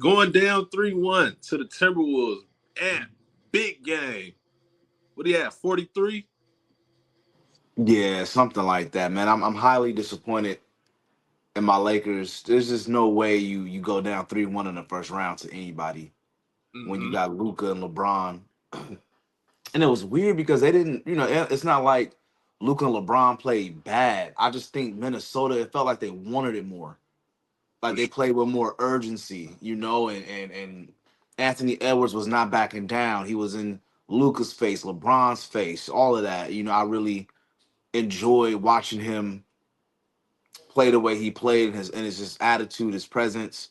Going down 3-1 to the Timberwolves at big game. What do you have? 43? Yeah, something like that, man. I'm highly disappointed in my Lakers. There's just no way you go down 3-1 in the first round to anybody when you Mm-hmm. got Luca and LeBron. And it was weird because they didn't, it's not like Luca and LeBron played bad. I just think Minnesota, it felt like they wanted it more. Like For they sure. played with more urgency, and Anthony Edwards was not backing down. He was in Luca's face, LeBron's face, all of that. I really enjoy watching him play the way he played and his just attitude, his presence.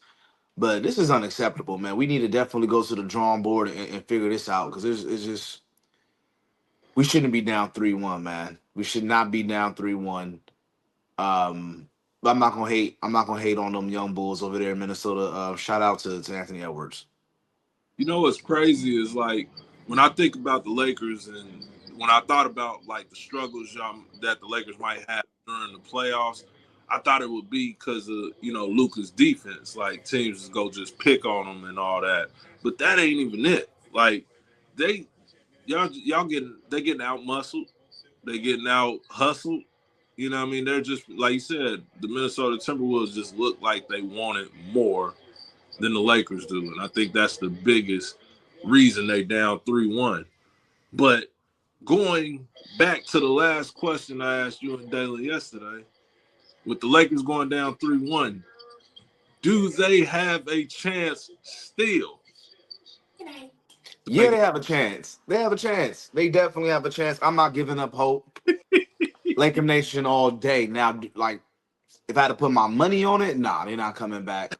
But this is unacceptable, man. We need to definitely go to the drawing board and figure this out because it's just we shouldn't be down 3-1, man. We should not be down 3-1. But I'm not gonna hate. I'm not gonna hate on them young bulls over there in Minnesota. Shout out to Anthony Edwards. You know what's crazy is like when I think about the Lakers and when I thought about like the struggles that the Lakers might have during the playoffs, I thought it would be because of Luka's defense. Like teams just go just pick on him and all that, but that ain't even it. Like they y'all getting out muscled, they getting out hustled. You know what I mean? They're just like you said, the Minnesota Timberwolves just look like they wanted more than the Lakers do. And I think that's the biggest reason they down 3-1. But going back to the last question I asked you and Dalen yesterday, with the Lakers going down 3-1, do they have a chance still to Yeah, make they have a chance. They have a chance. They definitely have a chance. I'm not giving up hope. Laker Nation all day. Now, like, if I had to put my money on it, nah, they're not coming back.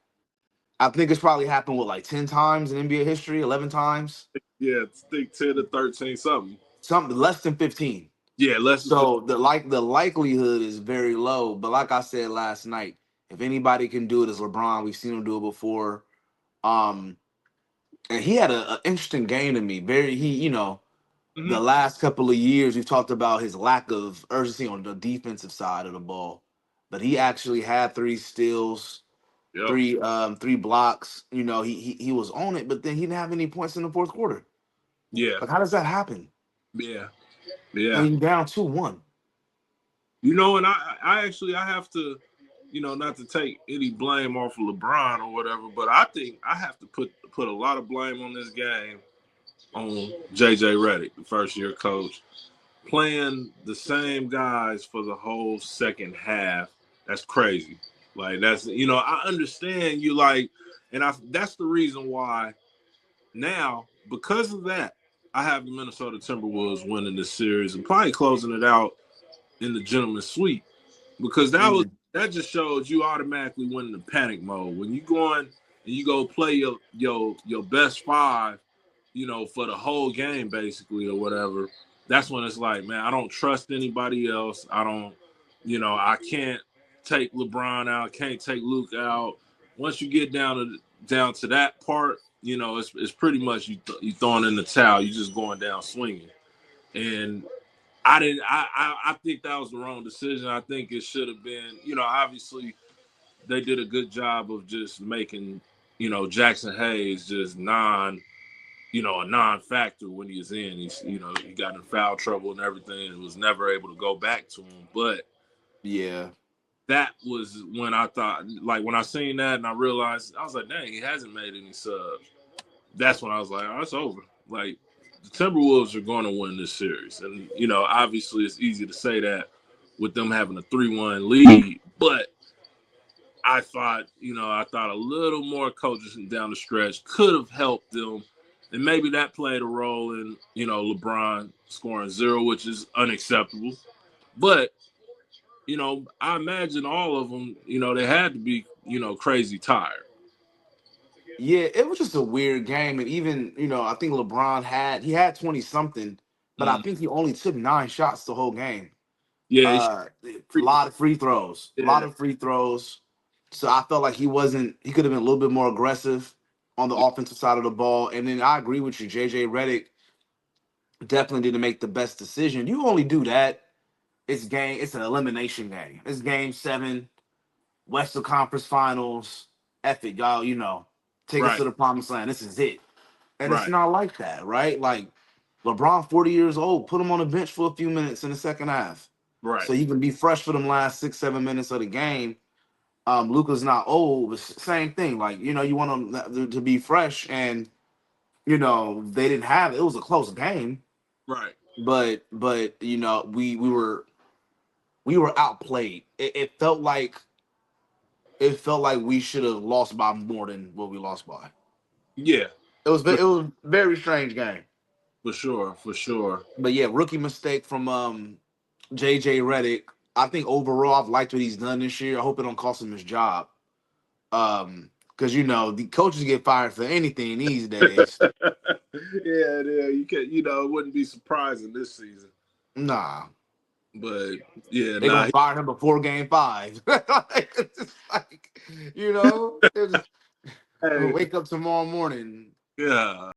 I think it's probably happened with like 10 times in NBA history, 11 times, yeah, stick 10 to 13 something. something less than 15. Yeah, less than 15. So the likelihood is very low. But like I said last night, if anybody can do it, it's LeBron. We've seen him do it before. Um, and he had an interesting game to me. The Mm-hmm. last couple of years we've talked about his lack of urgency on the defensive side of the ball, but he actually had three steals, Yep. three blocks. He was on it, but then he didn't have any points in the fourth quarter. Yeah. Like, how does that happen? Yeah. I Yeah. mean, down 2-1. And I have to, not to take any blame off of LeBron or whatever, but I think I have to put a lot of blame on this game on JJ Reddick, the first year coach, playing the same guys for the whole second half. That's crazy. Like that's I understand you like, and that's the reason why now because of that I have the Minnesota Timberwolves winning this series and probably closing it out in the gentleman's sweep because that just shows you automatically went into panic mode when you go on and you go play your best five, for the whole game basically or whatever. That's when it's like, man, I don't trust anybody else. I don't, I can't take LeBron out, can't take Luke out. Once you get down to that part, it's pretty much you throwing in the towel. You just going down swinging. And I didn't. I think that was the wrong decision. I think it should have been. Obviously they did a good job of just making, Jackson Hayes just a non-factor when he was in. He got in foul trouble and everything, and was never able to go back to him. But Yeah. that was when I thought, like when I seen that and I realized, I was like, dang, he hasn't made any subs. That's when I was like, oh, it's over. Like the Timberwolves are going to win this series, and obviously it's easy to say that with them having a 3-1 lead, but I thought a little more coaches down the stretch could have helped them, and maybe that played a role in LeBron scoring zero, which is unacceptable. But I imagine all of them, they had to be crazy tired. Yeah, it was just a weird game. And even, I think LeBron he had 20 something, but I Mm. think he only took 9 shots the whole game. Yeah, A lot of free throws. A lot yeah, of free throws. So I felt like he could have been a little bit more aggressive on the offensive side of the ball. And then I agree with you, JJ Reddick definitely didn't make the best decision. You only do that. It's an elimination game. It's game 7, Western Conference Finals. Eff it, y'all, take us Right. to the promised land. This is it. And it's Right. not like that, right? Like LeBron, 40 years old, put him on the bench for a few minutes in the second half. Right. So you can be fresh for them last 6, 7 minutes of the game. Luka's not old, but same thing. Like, you want them to be fresh, and they didn't have it. It was a close game, Right. but we were outplayed. It felt like we should have lost by more than what we lost by. Yeah. For, It was a very strange game. for sure. For sure. But yeah, rookie mistake from JJ Reddick. I think overall I've liked what he's done this year. I hope it don't cost him his job. Because the coaches get fired for anything these days. Yeah. You can. It wouldn't be surprising this season. Nah, But yeah, they're nah. gonna fire him before game 5. It's just like, they're just Hey, wake up tomorrow morning. yeah.